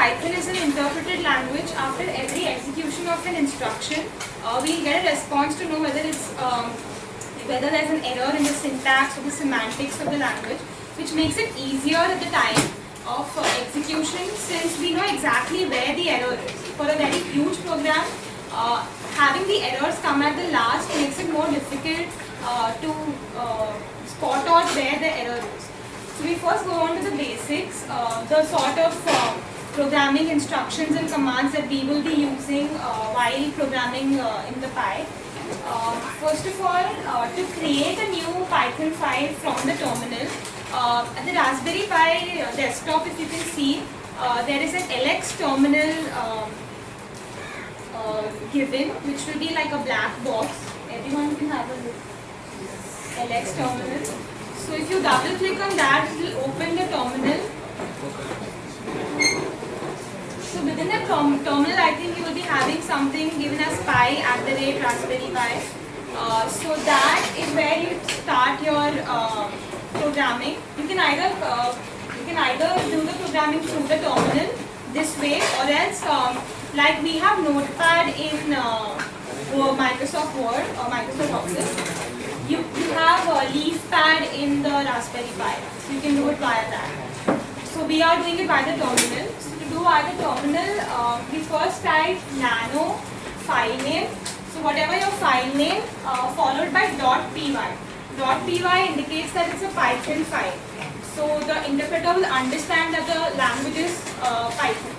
Python is an interpreted language. After every execution of an instruction, we'll get a response to know whether there's an error in the syntax or the semantics of the language, which makes it easier at the time of execution, since we know exactly where the error is. For a very huge program, having the errors come at the last makes it more difficult to spot out where the error is. So we first go on to the basics, the sort of programming instructions and commands that we will be using while programming in the Py. First of all, to create a new Python file from the terminal, at the Raspberry Pi desktop, if you can see, there is an LX terminal given, which will be like a black box. Everyone can have a look. LX terminal. So if you double click on that, it will open the terminal. So within the terminal, I think you will be having something given as pi@Raspberry Pi. So that is where you start your programming. You can either do the programming through the terminal this way, or else like we have Notepad in Microsoft Word or Microsoft Office. You have a LeafPad in the Raspberry Pi, so you can do it via that. So we are doing it by the terminal. So to do by the terminal, we first type nano file name. So whatever your file name, followed by .py. .py indicates that it's a Python file. So the interpreter will understand that the language is Python.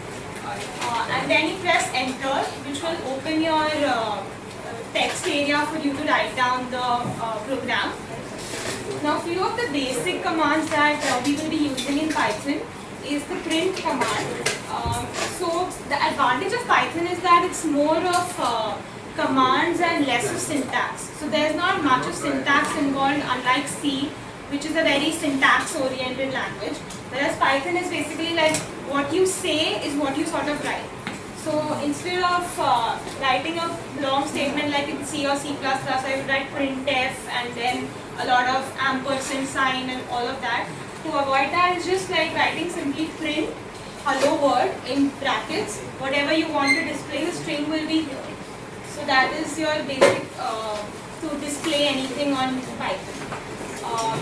And then you press enter, which will open your text area for you to write down the program. Now, few of the basic commands that we will be using in Python is the print command. So the advantage of Python is that it's more of commands and less of syntax. So there's not much of syntax involved, unlike C, which is a very syntax-oriented language. Whereas Python is basically like what you say is what you sort of write. So instead of writing a long statement like in C or C++, I would write printf and then a lot of ampersand sign and all of that. To avoid that, it's just like writing simply print hello world in brackets. Whatever you want to display, the string will be here. So that is your basic to display anything on Python.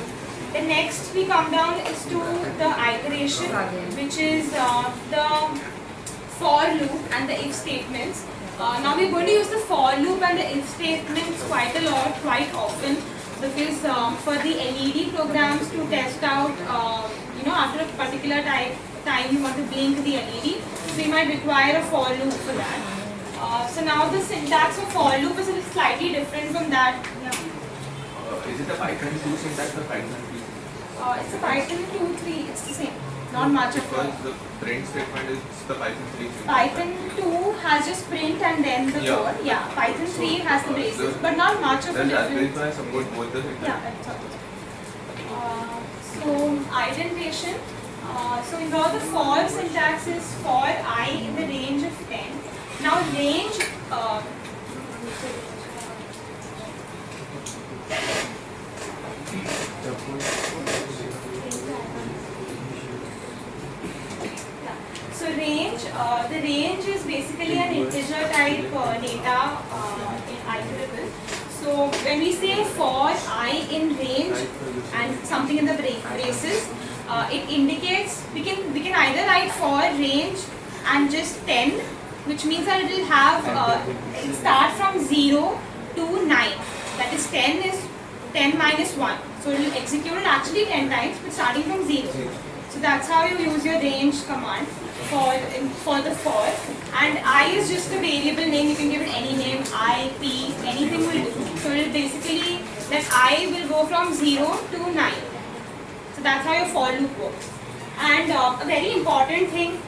The next we come down is to the iteration, which is the for loop and the if statements. Now we're going to use the for loop and the if statements quite often, because for the LED programs to test out, after a particular time you want to blink the LED, so you might require a for loop for that. So now the syntax of for loop is a little slightly different from that. Yeah. Is it a Python 2 syntax or Python 3? It's a Python 2, 3, it's the same. Not much of Because the print statement is the Python 3 syntax. Python 2 has just print and then the code. Yeah, Python 3 has the braces, but not much of a difference. Does support both the syntax? Yeah, that's all. So, indentation. So, in all the for syntax is for I in the range of 10. Now, range. So range, the range is basically an integer type data iterable. So when we say for I in range and something in the braces, it indicates we can either write for range and just 10, which means that it will have it start from 0 to 9. That is 10 is 10 minus 1. So it will execute it actually 10 times, but starting from 0. So that's how you use your range command for the for. And I is just a variable name. You can give it any name, I, P, anything will do. So it will basically, that I will go from 0 to 9. So that's how your for loop works. And a very important thing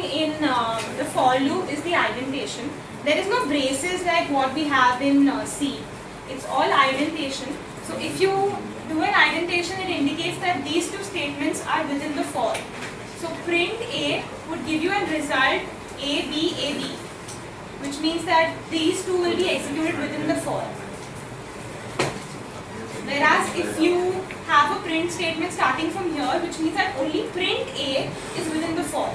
in the for loop is the indentation. There is no braces like what we have in C. It's all indentation. So if you do an indentation, it indicates that these two statements are within the for. So print A would give you a result AB, AB, which means that these two will be executed within the for. Whereas if you have a print statement starting from here, which means that only print A is within the for.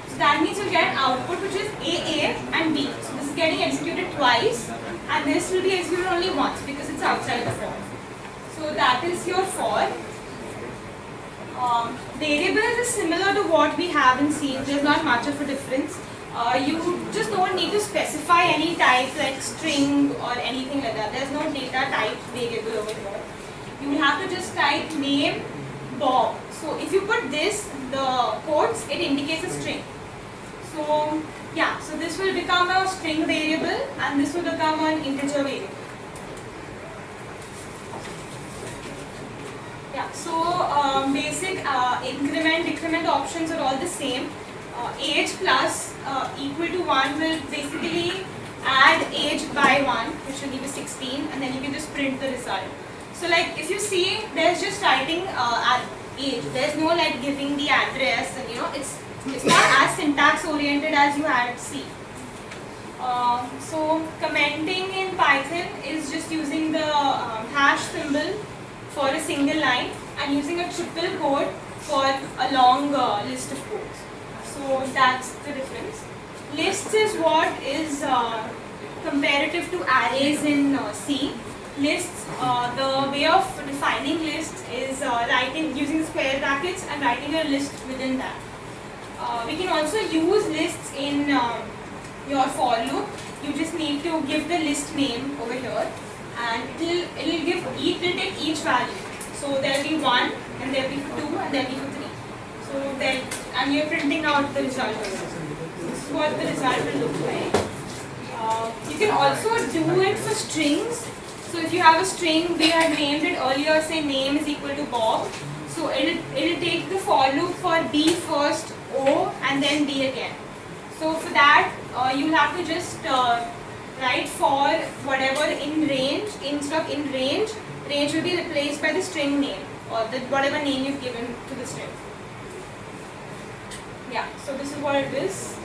So that means you'll get output which is A and B. So this is getting executed twice, and this will be executed only once because it's outside the for. So that is your for. Variables is similar to what we have in C. There's not much of a difference. You just don't need to specify any type like string or anything like that. There's no data type variable over here. You will have to just type name Bob. So if you put this, the quotes, it indicates a string. So yeah, so this will become a string variable and this will become an integer variable. Yeah, so basic increment, decrement options are all the same. Age plus equal to 1 will basically add age by 1, which will give you 16, and then you can just print the result. So like if you see, there's just writing age. There's no like giving the address, and it's not as syntax oriented as you had at C. So commenting in Python is just using the hash symbol for a single line and using a triple quote for a long list of quotes. So that's the difference. Lists is what is comparative to arrays in C. Lists, the way of defining lists is using square brackets and writing a list within that. We can also use lists in your for loop. You just need to give the list name over here, and it'll take each value. So there will be 1, and there will be 2, and there will be 3. So then, and you're printing out the result. This is what the result will look like. You can also do it for strings. So if you have a string, we had named it earlier, say name is equal to Bob. So it'll take the for loop for B first, O, and then B again. So for that, you'll have to just write for whatever in range. Instead of in range, range will be replaced by the string name or whatever name you've given to the string. Yeah, so this is what it is.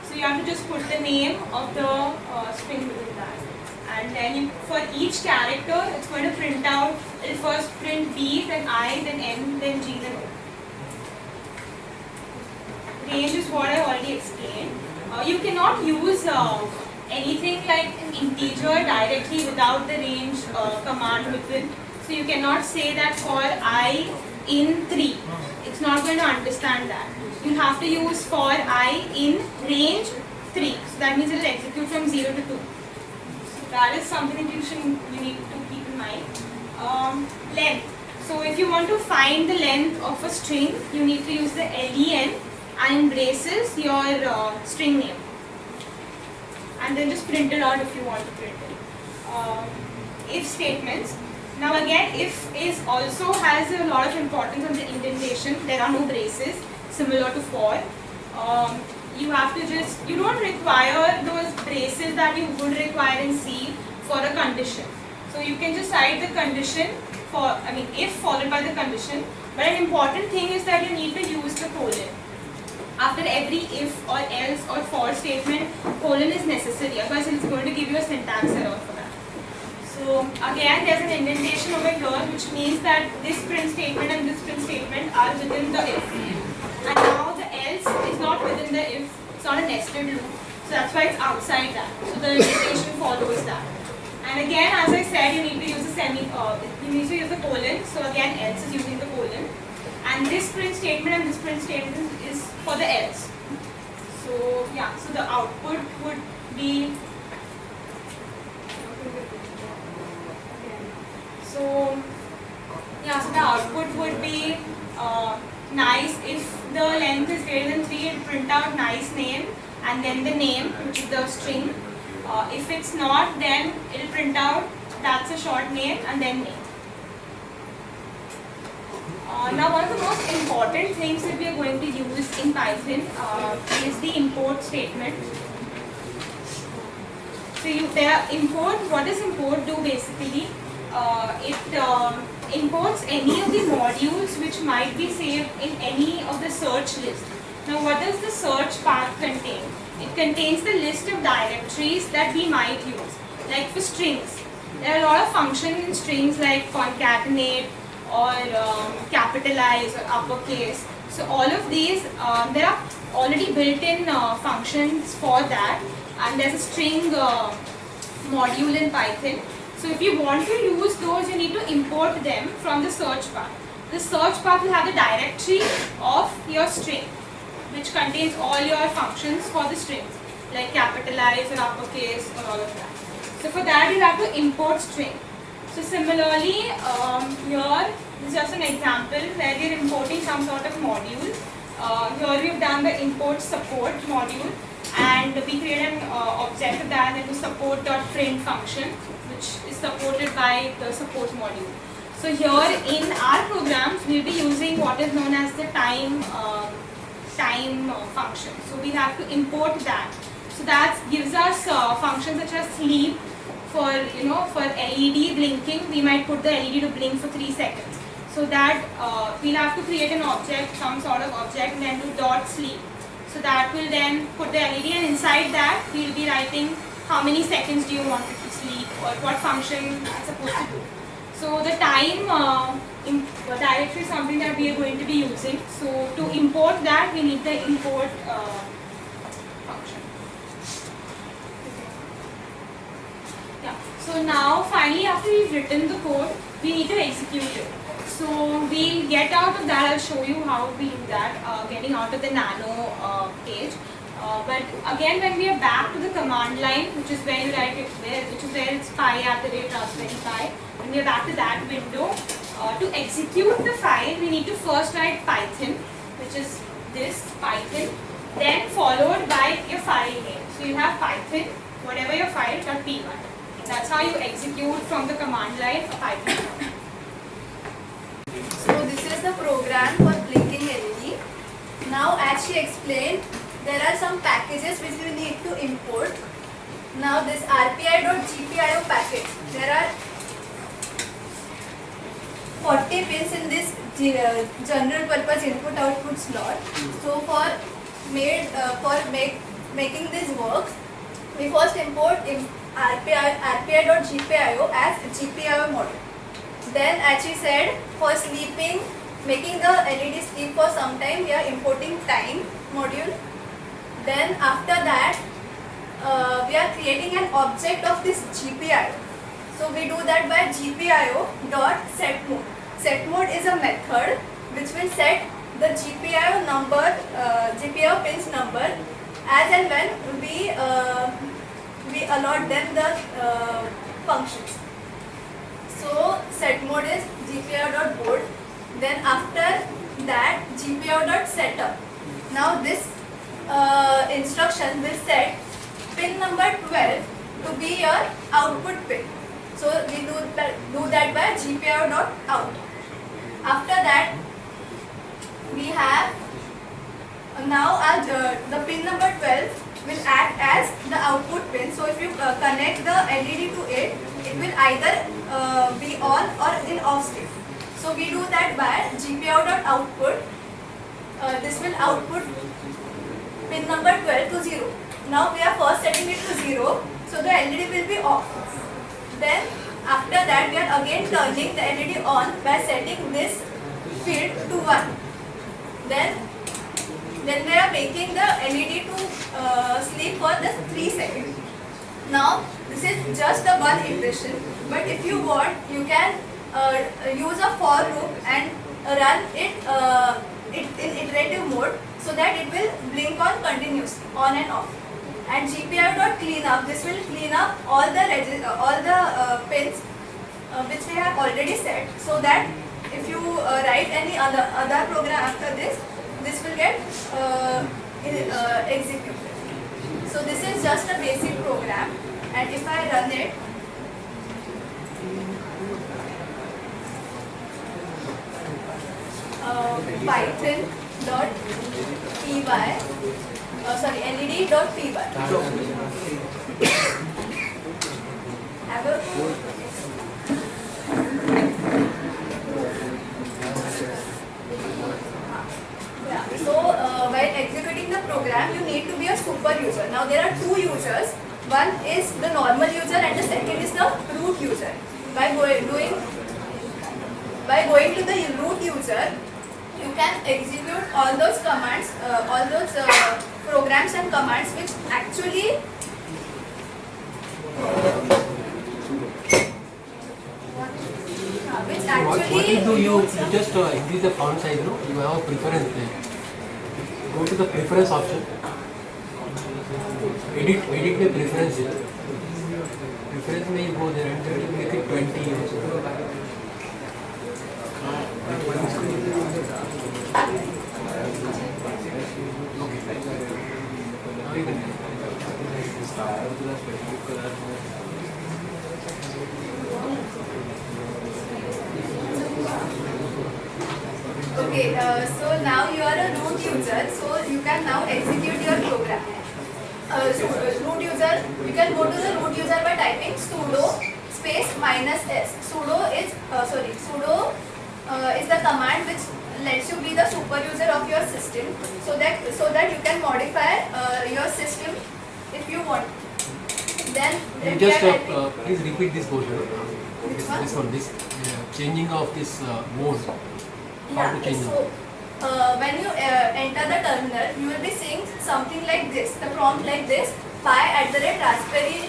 So you have to just put the name of the string within that. And then for each character, it's going to print out, it'll first print B, then I, then N, then G, then O. Range is what I already explained. You cannot use anything like an integer directly without the range command within. So you cannot say that for I in 3. It's not going to understand that. You have to use for I in range 3. So that means it will execute from 0 to 2. So that is something that you need to keep in mind. Length. So if you want to find the length of a string, you need to use the len and in braces your string name. And then just print it out if you want to print it. If statements. Now again, if is also has a lot of importance on the indentation. There are no braces, similar to for. You don't require those braces that you would require in C for a condition. So you can just write the condition if followed by the condition. But an important thing is that you need to use the colon. After every if or else or for statement, colon is necessary. Otherwise, it's going to give you a syntax error for that. So again, there's an indentation over here, which means that this print statement and this print statement are within the if. And now the else is not within the if. It's not a nested loop. So that's why it's outside that. So the indentation follows that. And again, as I said, you need to use you need to use the colon. So again, else is using the colon. And this print statement and this print statement is for the else. So yeah, so the output would be so the output would be nice. If the length is greater than 3, it'll print out nice name and then the name, which is the string. If it's not, then it'll print out that's a short name and then name. Now one of the most important things that we are going to use in Python is the import statement. So what does import do basically? It imports any of the modules which might be saved in any of the search list. Now what does the search path contain? It contains the list of directories that we might use. Like for strings, there are a lot of functions in strings like concatenate, or capitalize or uppercase. So all of these, there are already built-in functions for that, and there's a string module in Python. So if you want to use those, you need to import them from the search bar. The search bar will have the directory of your string, which contains all your functions for the strings, like capitalize or uppercase or all of that. So for that, you have to import string. So similarly, here this is just an example where we are importing some sort of module. Here we have done the import support module, and we create an object of that into support.print function, which is supported by the support module. So here in our programs, we will be using what is known as the time function. So we have to import that. So that gives us functions such as sleep. For for LED blinking, we might put the LED to blink for 3 seconds. So that we'll have to create an object, some sort of object, and then do dot sleep. So that will then put the LED, and inside that we'll be writing how many seconds do you want it to sleep, or what function it's supposed to do. So the time directory is something that we are going to be using. So to import that, we need the import function. Yeah. So now finally, after we've written the code, we need to execute it. So we'll get out of that. I'll show you how we do that, getting out of the nano page. But again, when we are back to the command line, which is where you write it, which is where it's pi@raspberry pi. When we are back to that window, to execute the file, we need to first write Python, which is this Python, then followed by your file name. So you have Python, whatever your file.py. That's how you execute from the command line a Python. So this is the program for blinking LED. Now, as she explained, there are some packages which we need to import. Now this rpi.gpio package, there are 40 pins in this general purpose input output slot. So for making this work, we first import rpi.gpio as GPIO module. Then, as she said, for sleeping, making the LED sleep for some time, we are importing time module. Then after that, we are creating an object of this GPIO. So we do that by GPIO.setMode. SetMode is a method which will set the GPIO number, GPIO pins number, as and when we allot them the functions. So setMode is GPIO.board. Then after that, GPIO.setup. Now this instruction will set pin number 12 to be your output pin. So we do that by GPIO.out. After that, we have now the pin number 12 will act as the output pin. So if you connect the LED to it, it will either be on or in off state. So we do that by GPIO.output. This will output pin number 12 to 0. Now we are first setting it to 0, so the LED will be off. Then after that, we are again turning the LED on by setting this field to 1. Then we are making the LED to sleep for just 3 seconds. Now this is just a one iteration, but if you want, you can use a for loop and run it in iterative mode, so that it will blink on continuously, on and off. And GPIO.cleanup, this will clean up all the pins which we have already set, so that if you write any other program after this will get executed. So this is just a basic program, and if I run it, Python.py, LED.py. Have a So while executing the program, you need to be a super user. Now there are two users. One is the normal user and the second is the root user. By doing by going to the root user, you can execute all those commands, all those programs and commands which actually What you do, you just increase the font size, no? You have a preference there. Go to the preference option. Edit the preference here. Preference में you go there and then you make it 20 or so. Now you can Okay, so now you are a root user, so you can now execute your program. Root user, you can go to the root user by typing sudo space -s. Sudo is the command which lets you be the super user of your system, so that you can modify your system if you want. Then you just please repeat this portion. This changing of this mode. How to change so when you enter the terminal, you will be seeing something like this, the prompt like this, pi@raspberry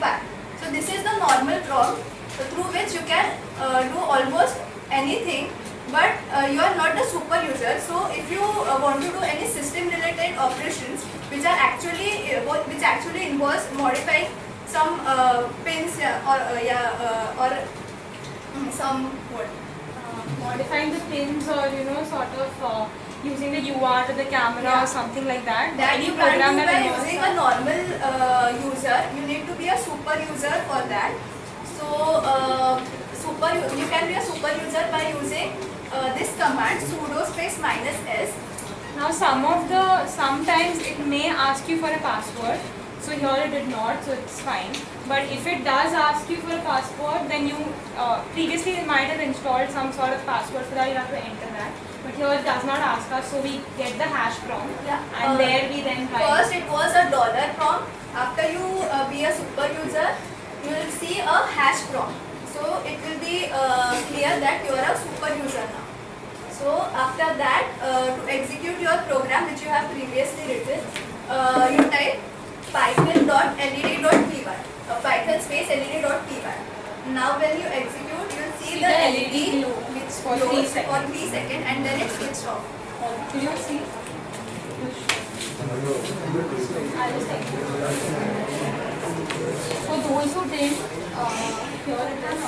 Pi. So this is the normal prompt through which you can do almost anything, but you are not the super user. So if you want to do any system related operations which actually involves modifying some pins or some what. Modifying the pins or sort of using the UART or the camera or something like that. That Any you can't program do that by involves using that. a normal user. You need to be a super user for that. So you can be a super user by using this command sudo space -s. Now sometimes it may ask you for a password. So here it did not, so it's fine. But if it does ask you for a password, then you previously it might have installed some sort of password, so that you have to enter that. But here it does not ask us, so we get the hash prompt, and there we then try. First it was a dollar prompt. After you be a super user, you will see a hash prompt. So it will be clear that you are a super user now. So after that, to execute your program which you have previously written, you type python.led.py, python space led.py. Now when you execute, you will see the LED which for 3 glows seconds. for 3 seconds and then it switched off. Can you see? I'll just take it. For those who didn't, here it is.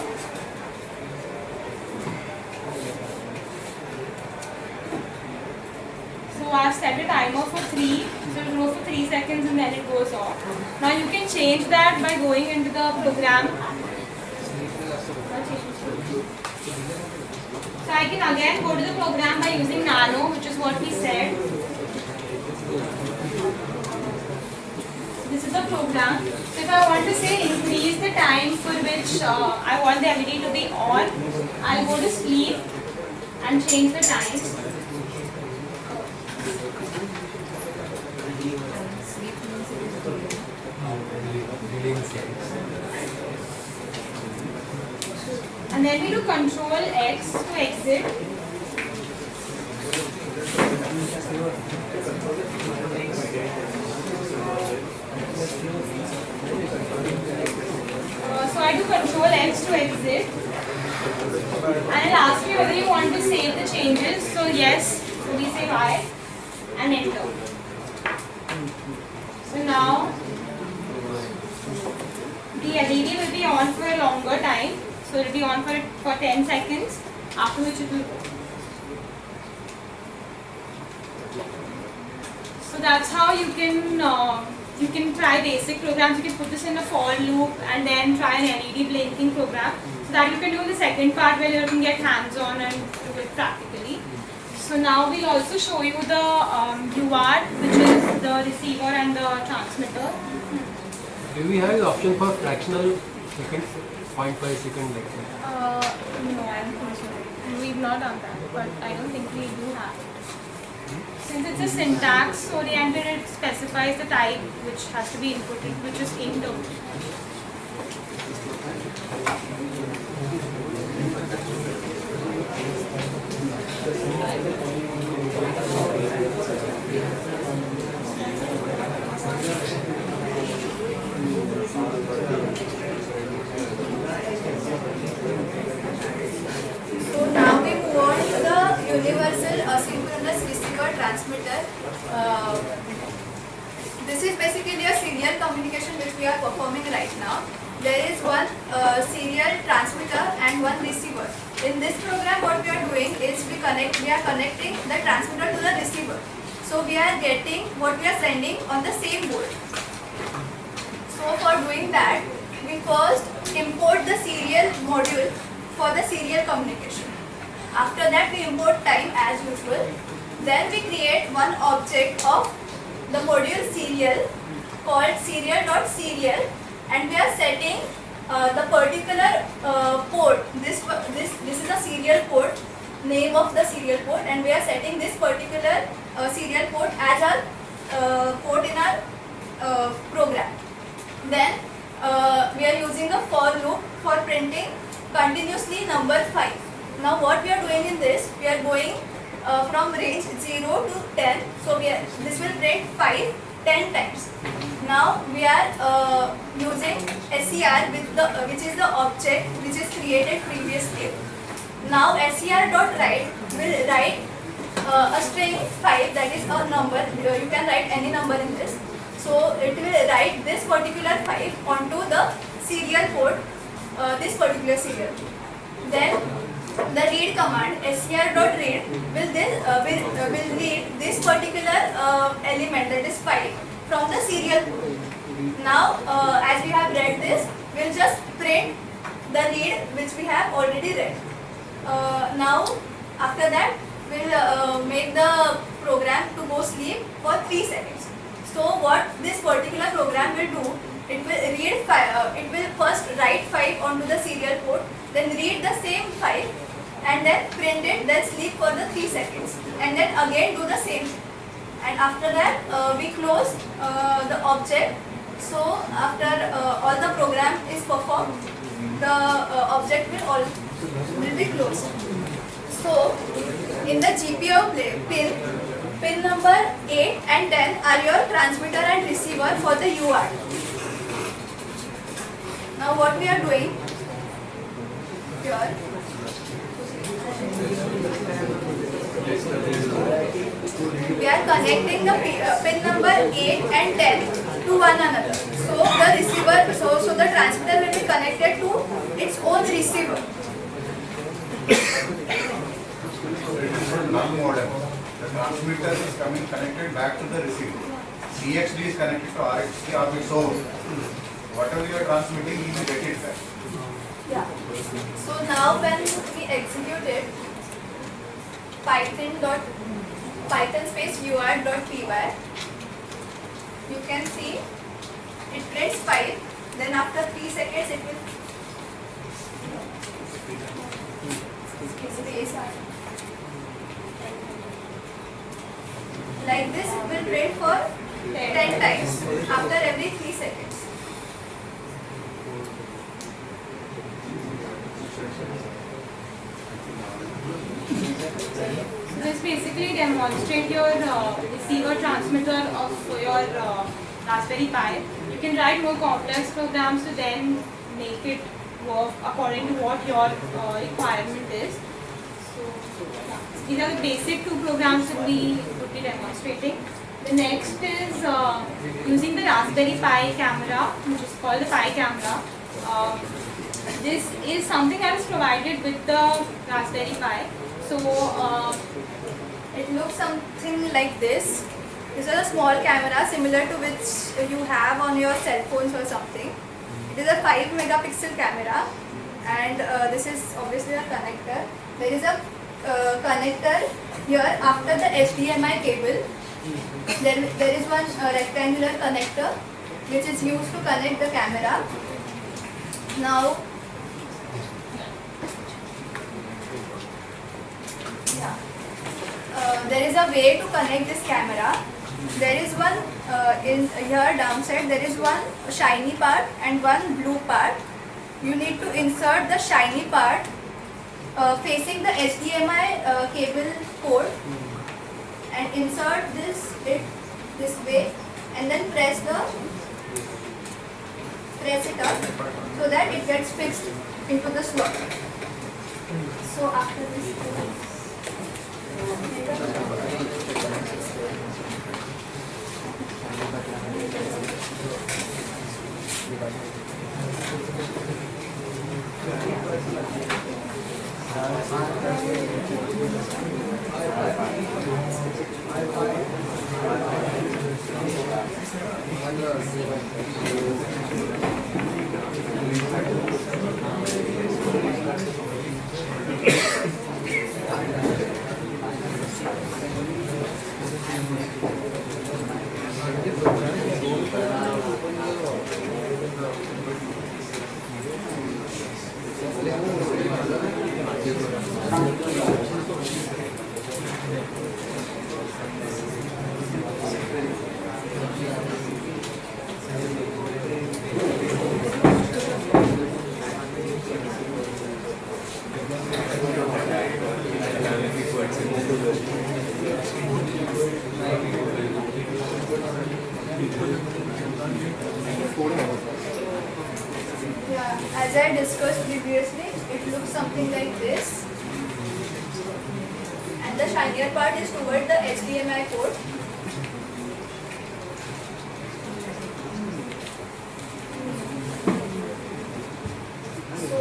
So I've set a timer for 3, so it will go for 3 seconds and then it goes off. Now you can change that by going into the program. So I can again go to the program by using nano, which is what we said. This is the program. So if I want to say increase the time for which I want the LED to be on, I'll go to sleep and change the time. And then we do Control X to exit. So I do Control X to exit. And it'll ask you whether you want to save the changes. So yes, so we say Y and enter. So now the LED will be on for a longer time. So it will be on for 10 seconds, after which it will go. So that's how you can try basic programs. You can put this in a for loop and then try an LED blinking program. So that you can do in the second part where you can get hands-on and do it practically. So now we'll also show you the UART, which is the receiver and the transmitter. Do we have the option for fractional second, 0.5 second like that? No, I don't think so. We've not done that, but I don't think we do have it. Since it's a syntax oriented, it specifies the type which has to be inputted, which is int. transmitter. This is basically a serial communication which we are performing right now. There is one serial transmitter and one receiver. In this program, what we are doing is we are connecting the transmitter to the receiver. So we are getting what we are sending on the same board. So for doing that, we first import the serial module for the serial communication. After that, we import time as usual. Then we create one object of the module serial called serial.serial, and we are setting the particular port. This is a serial port, name of the serial port, and we are setting this particular serial port as our port in our program. Then we are using a for loop for printing continuously number 5. Now what we are doing in this, we are going from range 0 to 10. So this will print 5 10 times. Now we are using SCR which is the object which is created previously. Now SCR.write will write a string 5, that is a number. You can write any number in this. So it will write this particular 5 onto the serial port, this particular serial. Then the read command scr.read will read this particular element, that is 5, from the serial port. Now as we have read this, we'll just print the read which we have already read. Now after that, we'll make the program to go sleep for 3 seconds. So what this particular program will do, it will read 5, it will first write 5 onto the serial port, then read the same 5 and then print it, then sleep for the 3 seconds, and then again do the same. And after that we close the object. So after all the program is performed, the object will be closed. So in the GPIO pin number 8 and 10 are your transmitter and receiver for the UART. Now what we are doing here, we are connecting the pin number 8 and 10 to one another. So the receiver, so the transmitter will be connected to its own receiver. Null modem. The transmitter is connected back to the receiver. CXD is connected to RXD of its own. Whatever you are transmitting, you will get it back. Yeah. So now when we execute it, python space UART.py, you can see it prints 5. Then after 3 seconds, it will like this. It will print for 10 times after every 3 seconds. This basically demonstrate your receiver transmitter of your Raspberry Pi. You can write more complex programs to then make it work according to what your requirement is. So yeah, these are the basic 2 programs that we would be demonstrating. The next is using the Raspberry Pi camera, which is called the Pi camera. This is something that is provided with the Raspberry Pi. So it looks something like this. This is a small camera similar to which you have on your cell phones or something. It is a 5 megapixel camera, and this is obviously a connector. There is a connector here after the HDMI cable. There is one rectangular connector which is used to connect the camera. Now, there is a way to connect this camera. There is one in here downside. There is one shiny part and one blue part. You need to insert the shiny part facing the HDMI cable port and insert this way, and then press it up so that it gets fixed into the slot. So after this, Yeah, as I discussed previously, it looks something like this. And the shinier part is toward the HDMI port. So,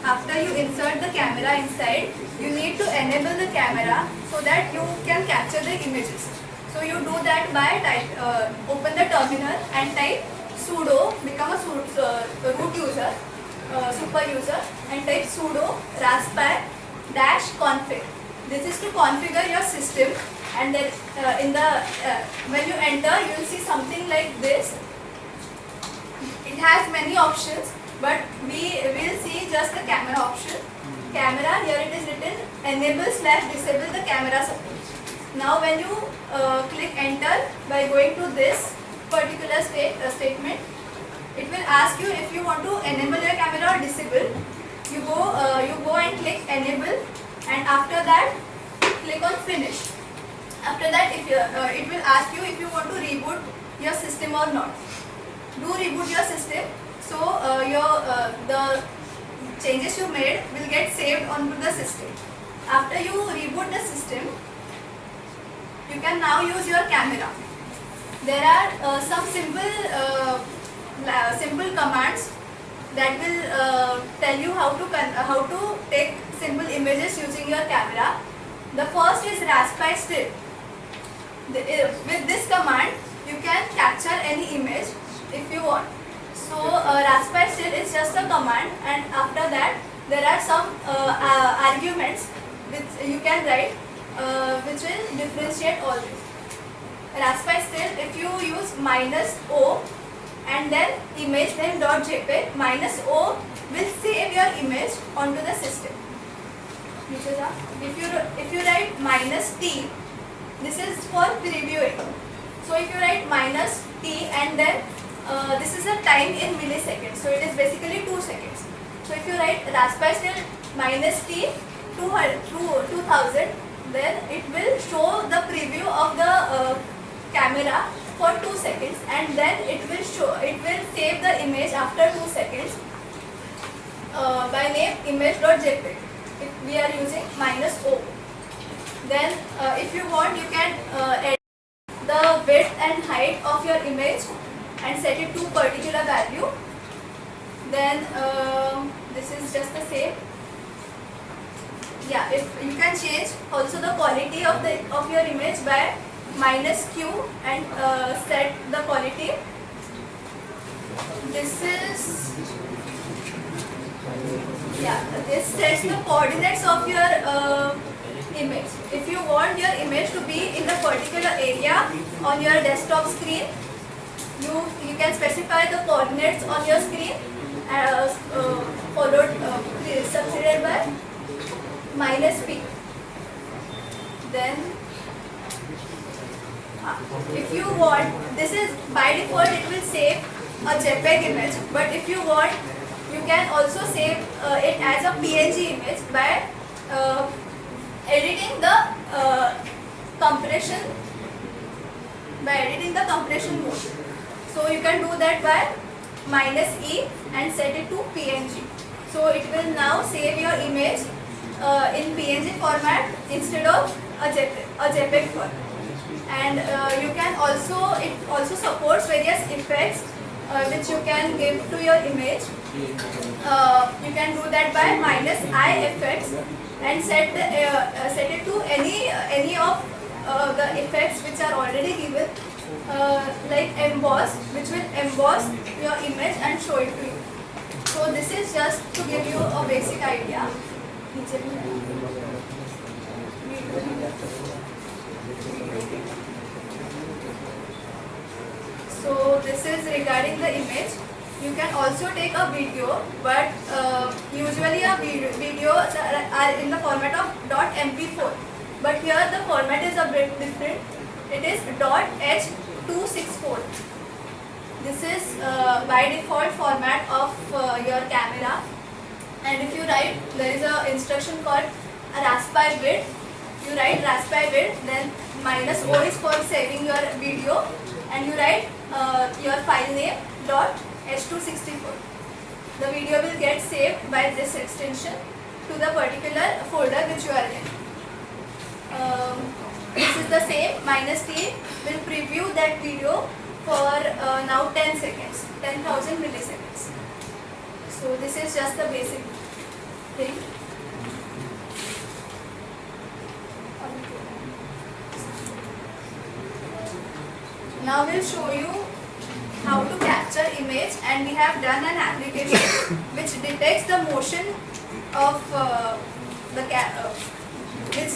after you insert the camera inside, you need to enable the camera so that you can capture the images. So, you do that by open the terminal and type sudo, become a root user, super user, and type sudo raspi-config. This is to configure your system, and then when you enter, you will see something like this. It has many options, but we will see just the camera option. Camera, here it is written enable/disable the camera support. Now when you click enter by going to this particular statement, it will ask you if you want to enable your camera or disable. You go and click enable, and after that click on finish. After that, it will ask you if you want to reboot your system or not. Do reboot your system, so the changes you made will get saved onto the system. After you reboot the system, you can now use your camera. There are some simple commands that will tell you how to take simple images using your camera. The first is raspi still. With this command, you can capture any image if you want. So raspi still is just a command, and after that there are some arguments which you can write, which will differentiate all this. Raspi still, if you use -o and then image then .jpeg, -o will save your image onto the system. If you write -t, this is for previewing. So if you write -t and then this is a time in milliseconds, so it is basically 2 seconds. So if you write raspi still -t 2000, then it will show the preview of the camera for 2 seconds, and then it will save the image after 2 seconds by name image.jpg if we are using -o. Then if you want, you can edit the width and height of your image and set it to particular value. Then this is just the same. Yeah, if you can change also the quality of your image by -q and set the quality. This sets the coordinates of your image. If you want your image to be in the particular area on your desktop screen, you can specify the coordinates on your screen, succeeded by -p. Then if you want, this is by default it will save a JPEG image, but if you want, you can also save it as a PNG image by editing the compression mode. So you can do that by -e and set it to PNG. So it will now save your image in PNG format instead of a JPEG format. And you can it also supports various effects which you can give to your image. You can do that by -i effects and set it to any of the effects which are already given, like emboss, which will emboss your image and show it to you. So this is just to give you a basic idea. So this is regarding the image. You can also take a video, but usually a videos are in the format of .mp4. But here the format is a bit different. It is .h264. This is by default format of your camera. And if you write, there is a instruction called Raspberry bit. You write Raspberry bit, then -o is for saving your video, and you write your file name .h264. The video will get saved by this extension to the particular folder which you are in. This is the same. -t will preview that video for now 10 seconds, 10,000 milliseconds. So this is just the basic thing. Now we'll show you how to capture image, and we have done an application which detects the motion of the which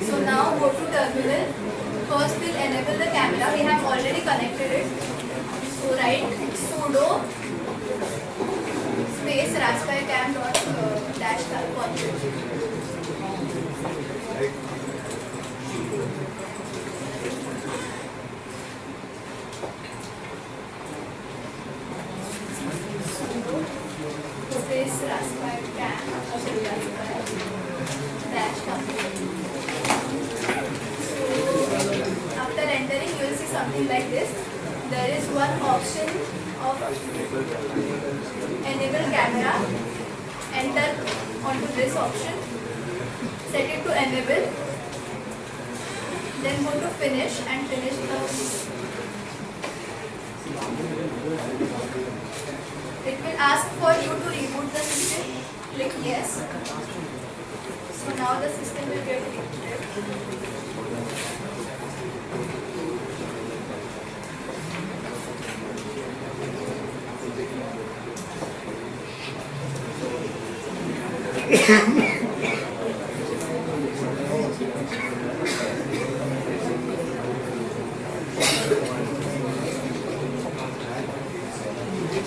So now go to terminal. First we'll enable the camera. We have already connected it. So write sudo space raspberry cam dash config. Space raspberry cam dash config. After entering, you will see something like this. There is one option of enable camera. Enter onto this option. Set it to enable. Then go to finish and finish the. It will ask for you to reboot the system. Click yes. So now the system will get rebooted.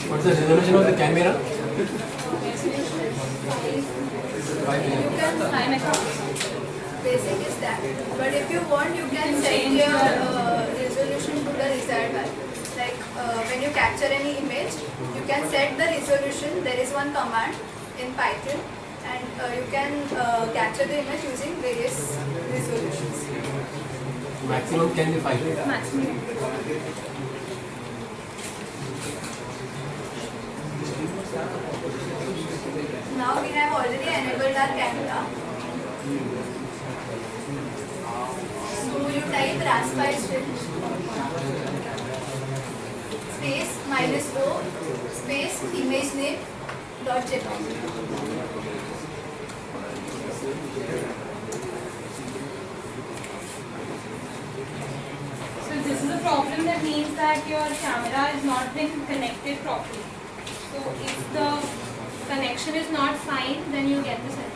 What's the resolution of the camera? 5 You mm. can basic is that. But if you want, you can set your resolution to the desired value. Like when you capture any image, you can set the resolution. There is one command in Python, and you can capture the image using various resolutions. Maximum can be 5. Maximum. Now we have already enabled our camera. So you type Raspberry space -o space image name .jpg. So this is a problem that means that your camera has not been connected properly. So if the connection is not fine, then you get this error.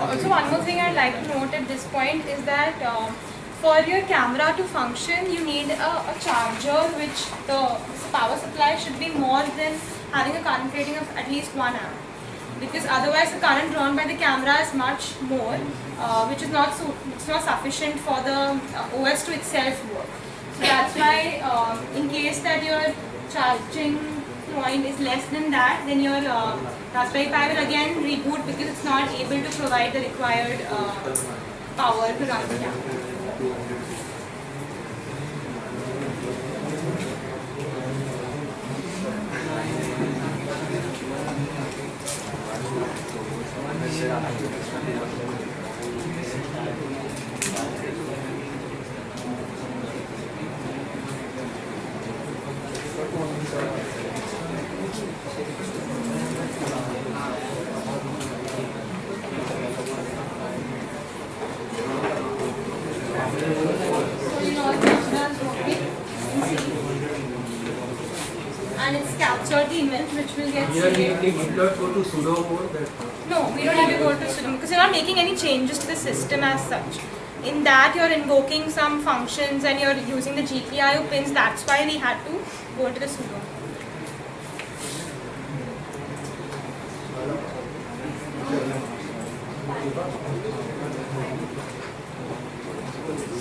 Also, one more thing I'd like to note at this point is that for your camera to function, you need a charger which the power supply should be more than having a current rating of at least 1 amp. Because otherwise the current drawn by the camera is much more, which is not sufficient for the OS to itself work. So that's why in case that your charging point is less than that, then your Raspberry Pi will again reboot because it's not able to provide the required power to run the camera. And it's captured the image which will get Here saved. we did not go to sudo mode. No, we don't need to go to sudo because you're not making any changes to the system as such. In that you're invoking some functions and you're using the GPIO pins. That's why we had to go to the sudo.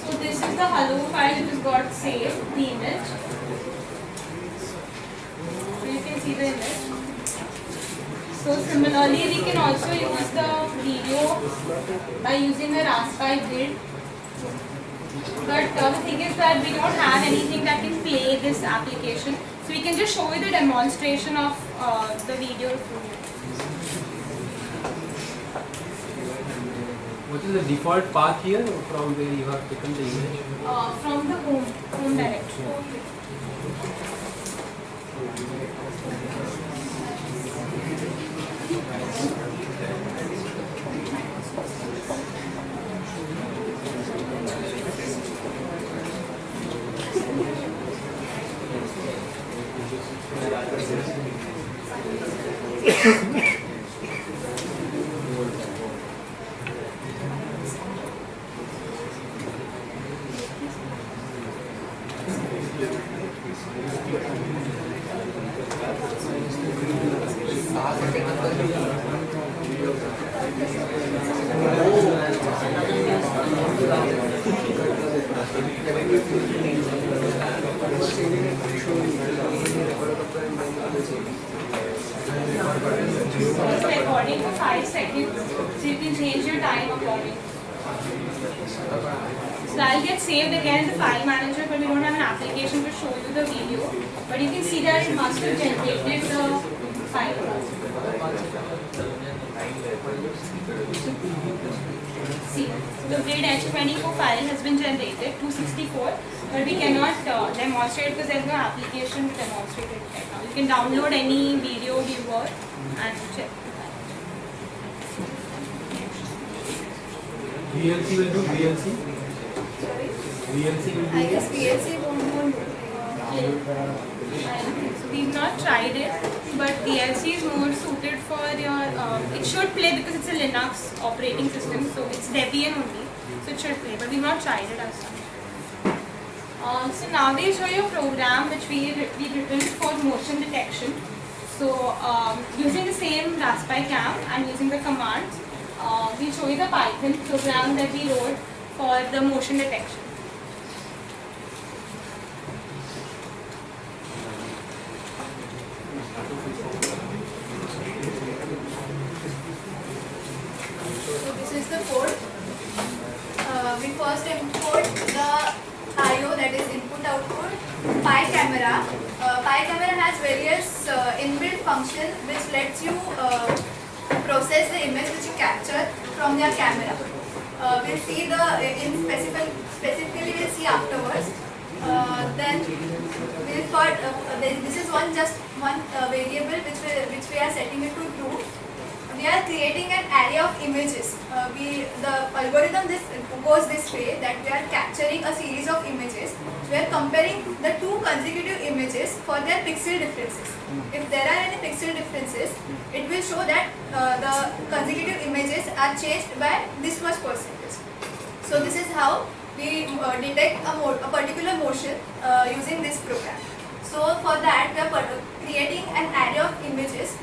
So this is the hello file which has got saved, the image. So you can see the image. So similarly, we can also use the video by using the Raspberry grid. But the thing is that we don't have anything that can play this application. So we can just show you the demonstration of the video through it. What is the default path here from where you have taken the image? From the home directory. It's recording for 5 seconds, so you can change your time accordingly. So that'll get saved again in the file manager, but we don't have an application to show you the video. But you can see that it must have generated the file. See, so the grid H24 file has been generated, 264, but we cannot demonstrate because there's no application to demonstrate it right now. You can download any video viewer and check the file. VLC will do VLC? Sorry? VLC will do I guess VLC won't do. So we've not tried it, but DLC is more suited for your, it should play because it's a Linux operating system, so it's Debian only, so it should play, but we've not tried it as such. So now we show you a program which we've written for motion detection. So using the same Raspberry Cam and using the commands, we show you the Python program that we wrote for the motion detection. So this is the code. We first import the IO, that is input output, camera. Pi camera has various inbuilt functions which lets you process the image which you capture from your camera. We'll see specifically we'll see afterwards. Then we've got this is one variable which we are setting it to true. We are creating an array of images. The algorithm goes this way, that we are capturing a series of images. We are comparing the two consecutive images for their pixel differences. If there are any pixel differences, it will show that the consecutive images are changed by this much percentage. So this is how we detect a particular motion using this program. So for that we are creating an array of images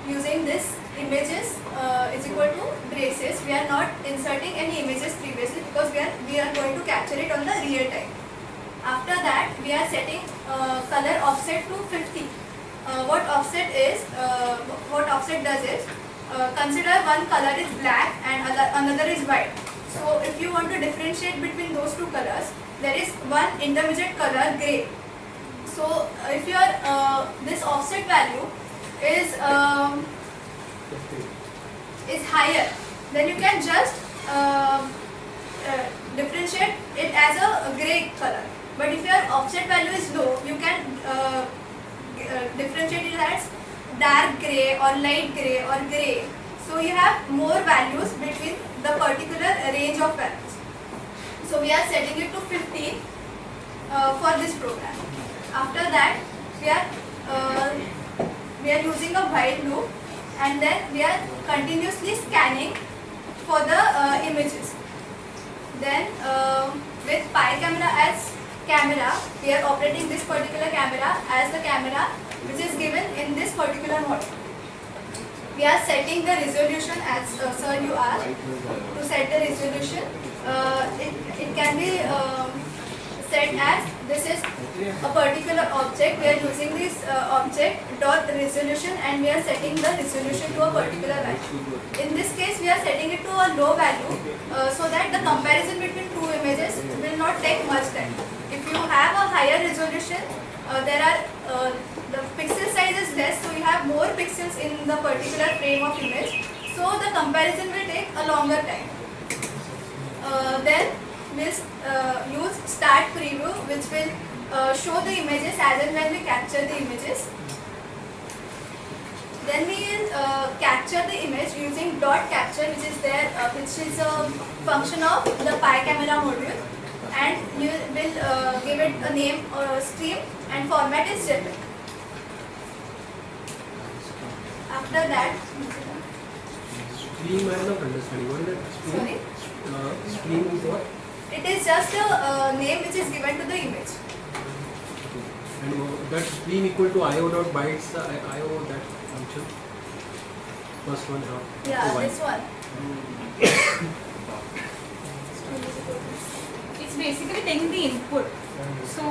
using this images is equal to braces. We are not inserting any images previously because we are going to capture it on the real time. After that we are setting color offset to 50. What offset does is consider one color is black and another is white. So if you want to differentiate between those two colors, there is one intermediate color gray. So if your this offset value is higher, then you can just differentiate it as a gray color. But if your offset value is low, you can differentiate it as dark gray or light gray or gray. So you have more values between the particular range of values. So we are setting it to 50 for this program. After that we are using a while loop, and then we are continuously scanning for the images. Then with Pi camera as camera, we are operating this particular camera as the camera which is given in this particular model. We are setting the resolution as sir you asked. To set the resolution, it can be set as this is a particular object. We are using this object dot resolution, and we are setting the resolution to a particular value. In this case, we are setting it to a low value so that the comparison between two images will not take much time. If you have a higher resolution, the pixel size is less, so you have more pixels in the particular frame of image. So the comparison will take a longer time. Then we'll use start preview, which will show the images as and when we capture the images. Then we will capture the image using dot capture, which is a function of the Pi camera module, and you will give it a name or stream, and format is JPEG. After that, Stream I am not understanding. What is that? Stream? sorry, Stream is what? it is just a name which is given to the image. And that stream equal to IO dot bytes, IO that function. First one dot. Yeah, to byte. this one. It's basically taking the input. So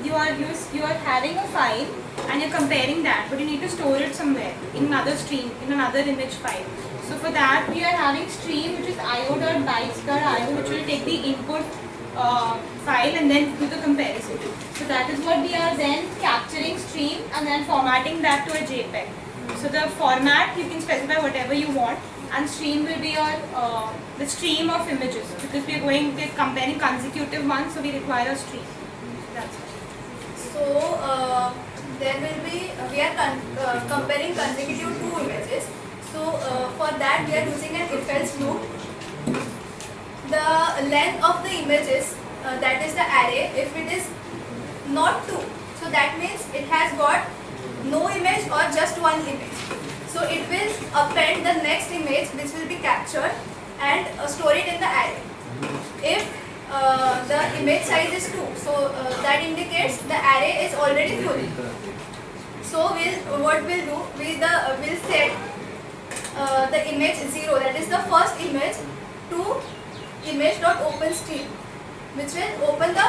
you are having a file and you're comparing that, but you need to store it somewhere in another stream, in another image file. So for that we are having stream which is io.bytes.io, which will take the input file and then do the comparison. So that is what we are then capturing stream and then formatting that to a JPEG. So the format you can specify whatever you want, and stream will be your the stream of images, because we're comparing consecutive ones, so we require a stream. That's it. So there will be we are comparing consecutive two images. So for that we are using an if-else loop. The length of the images, that is the array, if it is not 2, so that means it has got no image or just one image. So it will append the next image which will be captured and store it in the array. If the image size is 2, so that indicates the array is already full. So what we'll do, we'll set the image 0, that is the first image, to image.openStream, which will open the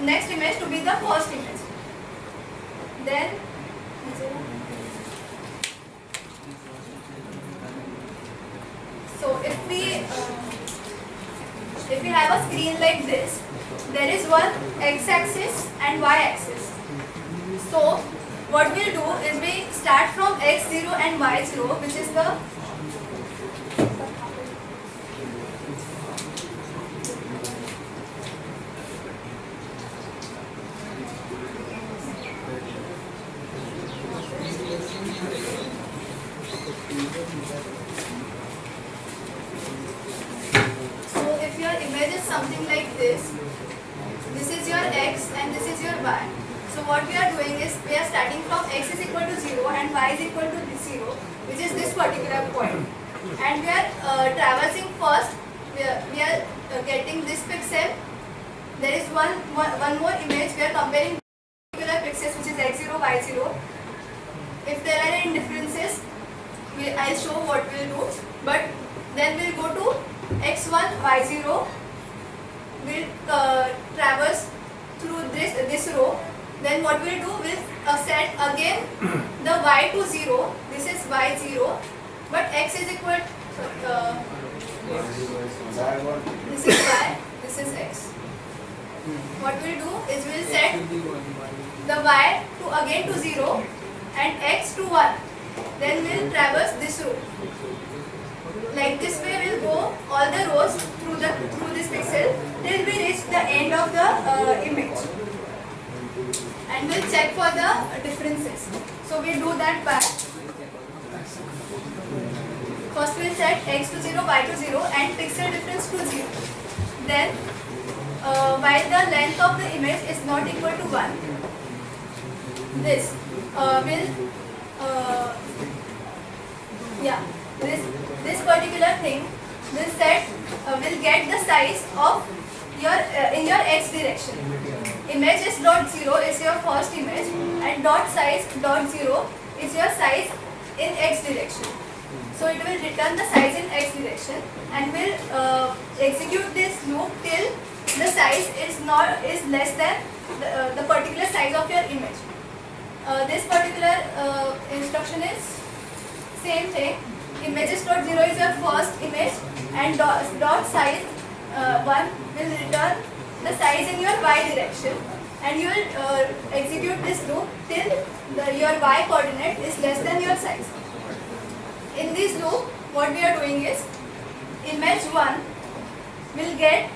next image to be the first image. Then so if we have a screen like this, there is one x-axis and y-axis. So what we'll do is we start from x0 and y0, which is the So if your image is something like this is your x and this is your y. So what we are doing is we are starting from x is equal to 0 and y is equal to 0, which is this particular point. And we are traversing first, we are getting this pixel. There is one more image, we are comparing particular pixels, which is x0, y0. If there are any differences, I'll show what we'll do. But then we'll go to x1, y0. We'll traverse through this row. Then what we'll do, we'll set again the y to 0. This is y0, but x is equal. This is y. This is x. What we'll do is we'll set the y to again to 0 and x to 1. Then we'll traverse this row. Like this way, we'll go all the rows through this pixel till we reach the end of the image. And we'll check for the differences. So we'll do that by first we'll set x to 0, y to 0 and pixel difference to 0. Then while the length of the image is not equal to 1, this this particular thing will get the size of your in your x direction. Image is dot 0 is your first image and dot size dot 0 is your size in x direction. So it will return the size in x direction and will execute this loop till the size is less than the particular size of your image. This particular instruction is same thing. Images.0 is your first image and dot size 1 will return the size in your y direction, and you will execute this loop till your y coordinate is less than your size. In this loop, what we are doing is image 1 will get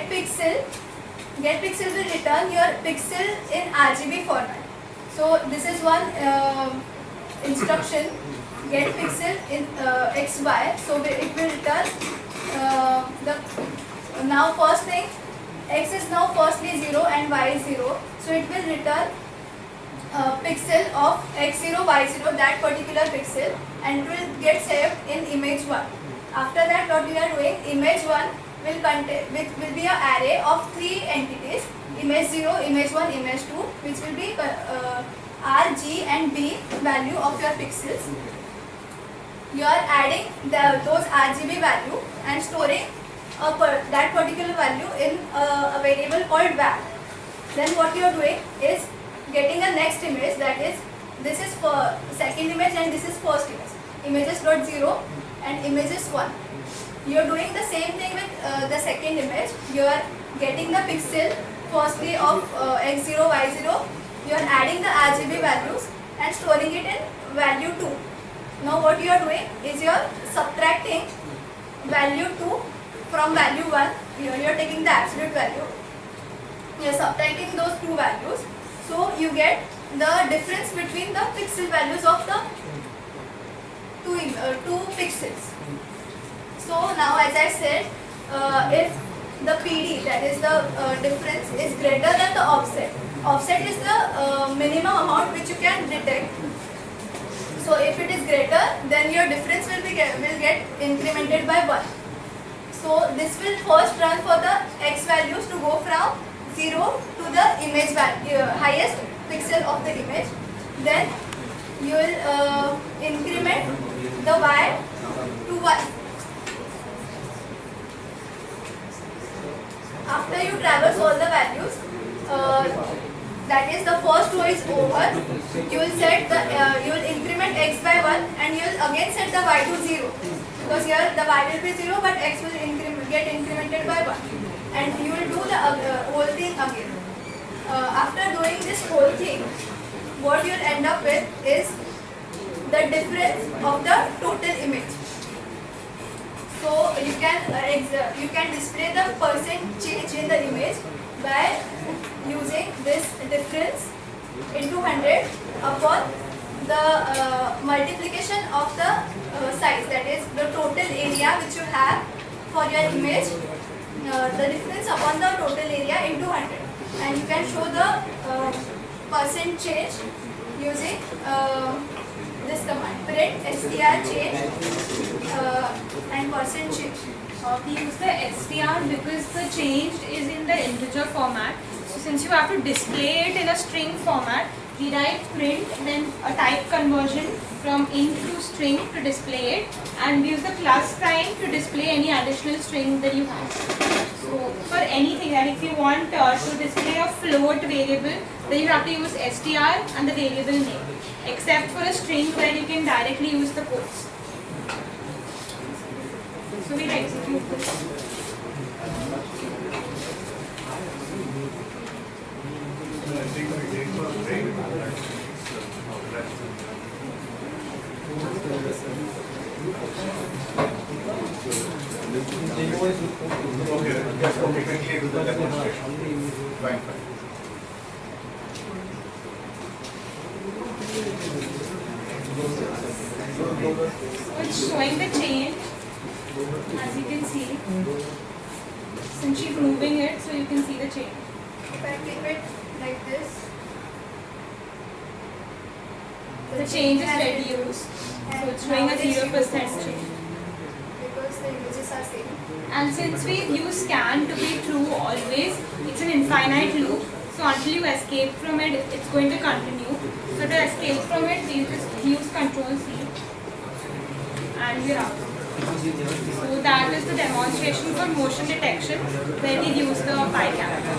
pixel will return your pixel in RGB format. So this is one instruction, get pixel in XY. So it will return now first thing, x is now firstly 0 and y is 0. So it will return pixel of x0, y0, that particular pixel, and it will get saved in image 1. After that, what we are doing, image 1 will contain will be an array of 3 entities, image 0, image 1, image 2, which will be R, G and B value of your pixels. You are adding those RGB value and storing that particular value in a variable called var. Then what you are doing is getting a next image, that is, this is for second image and this is first image. Images.0 and images 1. You are doing the same thing with the second image. You are getting the pixel firstly of x0, y0. You are adding the RGB values and storing it in value 2. Now what you are doing is you are subtracting value 2 from value 1. Here you are taking the absolute value. You are subtracting those two values. So you get the difference between the pixel values of the two pixels. So now, as I said, if the PD, that is the difference, is greater than the offset. Offset is the minimum amount which you can detect. So if it is greater, then your difference will get incremented by 1. So this will first run for the x values to go from 0 to the image value, highest pixel of the image. Then you will increment the y to 1. After you traverse all the values, that is the first row is over, you will set the you will increment x by 1 and you will again set the y to 0, because here the y will be 0 but x will get incremented by 1, and you will do the whole thing again. showing this whole thing, what you'll end up with is the difference of the total image. So you can display the percent change in the image by using this difference into 100 upon the multiplication of the size, that is the total area which you have for your image, the difference upon the total area into 100, and you can show the percent change using this command, print str change and percent change. We use the str because the change is in the integer format. So since you have to display it in a string format, we write print, then a type conversion from int to string to display it, and we use the plus sign to display any additional string that you have. So for anything, that if you want to display a float variable, then you have to use str and the variable name, except for a string where you can directly use the quotes. So we'll execute this. Okay, just quickly do the demonstration. Fine. So it's showing the change, as you can see. Since she's moving it, so you can see the change. If I keep it like this, The change is reduced. So it's showing a 0% change. because the images are same. And since we use scan to be true always, it's an infinite loop. So until you escape from it, it's going to continue. So to escape from it, we just use Control C. And we're out. So that is the demonstration for motion detection where we use the pi character.